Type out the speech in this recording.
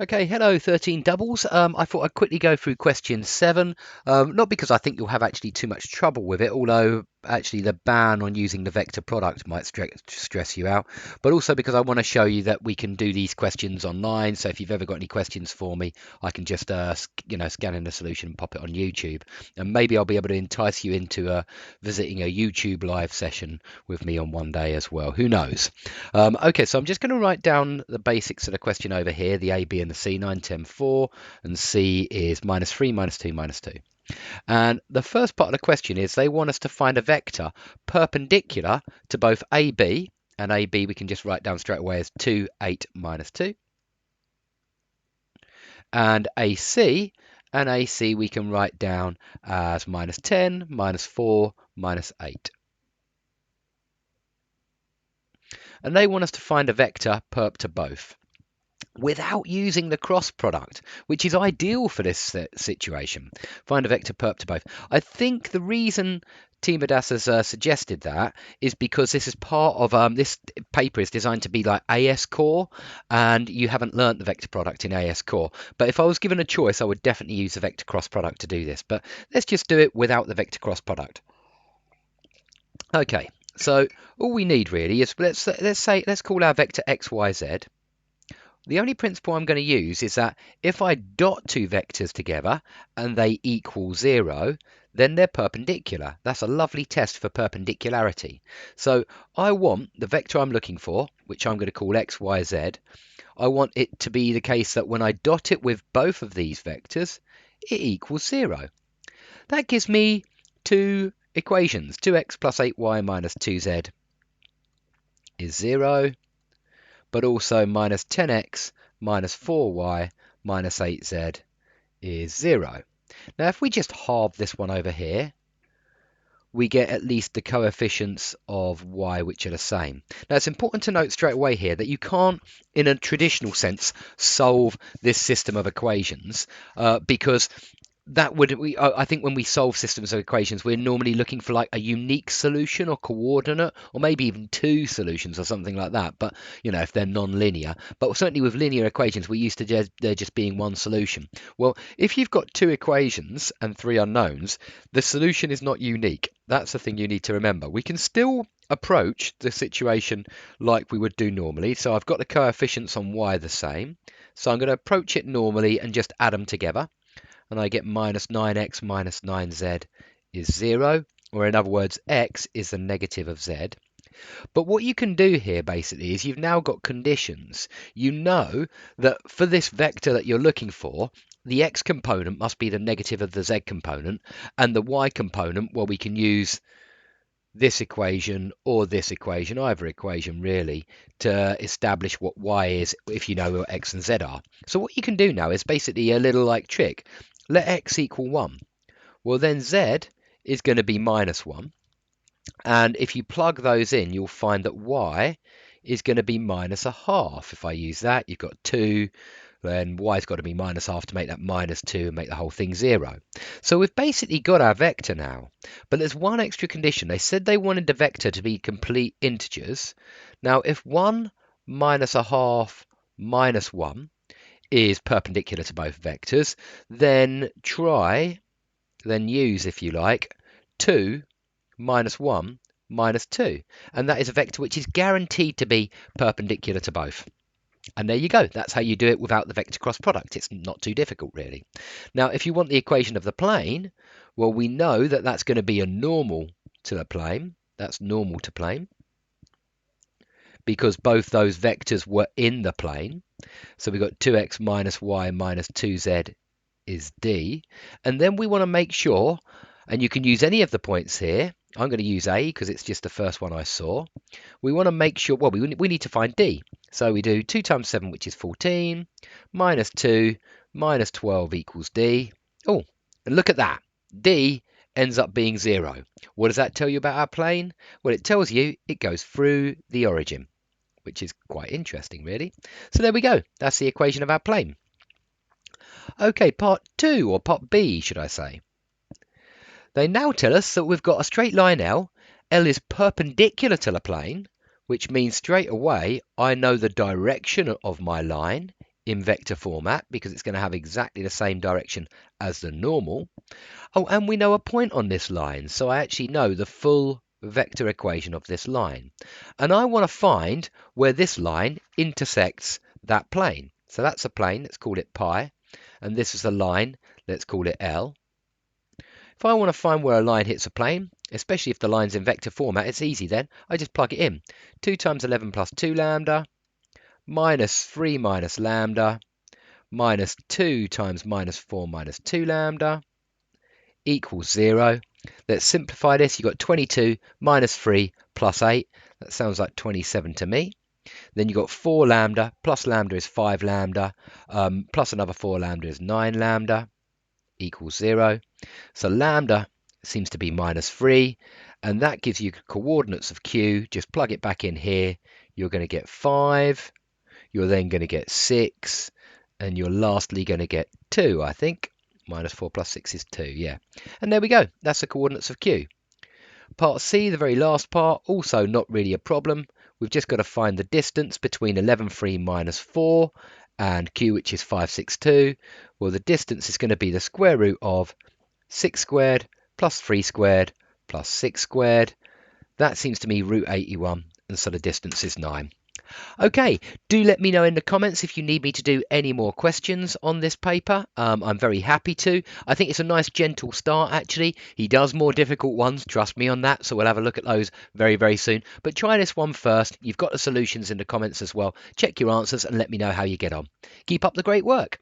Okay, hello 13 doubles. I thought I'd quickly go through question 7, not because I think you'll have actually too much trouble with it, although actually the ban on using the vector product might stress you out, but also because I want to show you that we can do these questions online. So if you've ever got any questions for me, I can just scan in the solution and pop it on YouTube, and maybe I'll be able to entice you into visiting a YouTube live session with me on one day as well. Who knows? Okay, so I'm just going to write down the basics of the question over here, the A, B, and the C, 9, 10, 4, and C is minus 3, minus 2, minus 2. And the first part of the question is they want us to find a vector perpendicular to both AB, and AB we can just write down straight away as 2, 8, minus 2, and AC, and AC we can write down as minus 10, minus 4, minus 8. And they want us to find a vector perp to both without using the cross product, which is ideal for this situation. Find a vector perp to both. I think the reason madas has suggested that is because this is part of this paper is designed to be like AS Core, and you haven't learnt the vector product in AS Core. But if I was given a choice, I would definitely use the vector cross product to do this. But let's just do it without the vector cross product. Okay, so all we need really is let's call our vector x, y, z. The only principle I'm going to use is that if I dot two vectors together and they equal 0, then they're perpendicular. That's a lovely test for perpendicularity. So I want the vector I'm looking for, which I'm going to call x, y, z. I want it to be the case that when I dot it with both of these vectors, it equals 0. That gives me two equations. 2x plus 8y minus 2z is 0. But also minus 10x minus 4y minus 8z is 0. Now, if we just halve this one over here, we get at least the coefficients of y which are the same. Now, it's important to note straight away here that you can't, in a traditional sense, solve this system of equations because I think when we solve systems of equations, we're normally looking for like a unique solution or coordinate, or maybe even two solutions or something like that. But if they're non-linear, but certainly with linear equations, we're used to there just being one solution. Well, if you've got two equations and three unknowns, the solution is not unique. That's the thing you need to remember. We can still approach the situation like we would do normally. So I've got the coefficients on y the same. So I'm going to approach it normally and just add them together. And I get minus 9x minus 9z is 0, or in other words, x is the negative of z. But what you can do here basically is you've now got conditions. You know that for this vector that you're looking for, the x component must be the negative of the z component, and the y component, well, we can use this equation or this equation, either equation really, to establish what y is if you know what x and z are. So what you can do now is basically a little like trick. Let x equal 1. Well, then z is going to be minus 1. And if you plug those in, you'll find that y is going to be minus a half. If I use that, you've got 2. Then y's got to be minus half to make that minus 2 and make the whole thing 0. So we've basically got our vector now. But there's one extra condition. They said they wanted the vector to be complete integers. Now, if 1 minus a half minus 1 is perpendicular to both vectors, then use, if you like, 2 minus 1 minus 2. And that is a vector which is guaranteed to be perpendicular to both. And there you go. That's how you do it without the vector cross product. It's not too difficult, really. Now, if you want the equation of the plane, well, we know that that's going to be a normal to the plane. That's normal to plane, because both those vectors were in the plane. So we've got 2x minus y minus 2z is d. And then we want to make sure, and you can use any of the points here. I'm going to use A because it's just the first one I saw. We want to make sure, well, we need to find D. So we do 2 times 7, which is 14, minus 2, minus 12 equals D. Oh, and look at that. D ends up being 0. What does that tell you about our plane? Well, it tells you it goes through the origin, which is quite interesting, really. So there we go. That's the equation of our plane. Okay, part 2, or part B, should I say. They now tell us that we've got a straight line L. L is perpendicular to the plane, which means straight away I know the direction of my line in vector format because it's going to have exactly the same direction as the normal. Oh, and we know a point on this line, so I actually know the full vector equation of this line. And I want to find where this line intersects that plane. So that's a plane, let's call it pi, and this is a line, let's call it L. If I want to find where a line hits a plane, especially if the line's in vector format, it's easy then. I just plug it in. 2 times 11 plus 2 lambda, minus 3 minus lambda, minus 2 times minus 4 minus 2 lambda, equals 0. Let's simplify this. You've got 22 minus 3 plus 8. That sounds like 27 to me. Then you've got 4 lambda, plus lambda is 5 lambda, plus another 4 lambda is 9 lambda, equals 0. So lambda seems to be minus 3, and that gives you coordinates of Q. Just plug it back in here. You're going to get 5. You're then going to get 6, and you're lastly going to get 2, I think. Minus 4 plus 6 is 2, yeah. And there we go. That's the coordinates of Q. Part C, the very last part, also not really a problem. We've just got to find the distance between 11, 3 minus 4 and Q, which is 5, 6, 2. Well, the distance is going to be the square root of 6 squared plus 3 squared plus 6 squared. That seems to me root 81, and so the distance is 9. Okay, do let me know in the comments if you need me to do any more questions on this paper. I'm very happy to. I think it's a nice gentle start actually. He does more difficult ones, trust me on that, so we'll have a look at those very, very soon. But try this one first. You've got the solutions in the comments as well. Check your answers and let me know how you get on. Keep up the great work.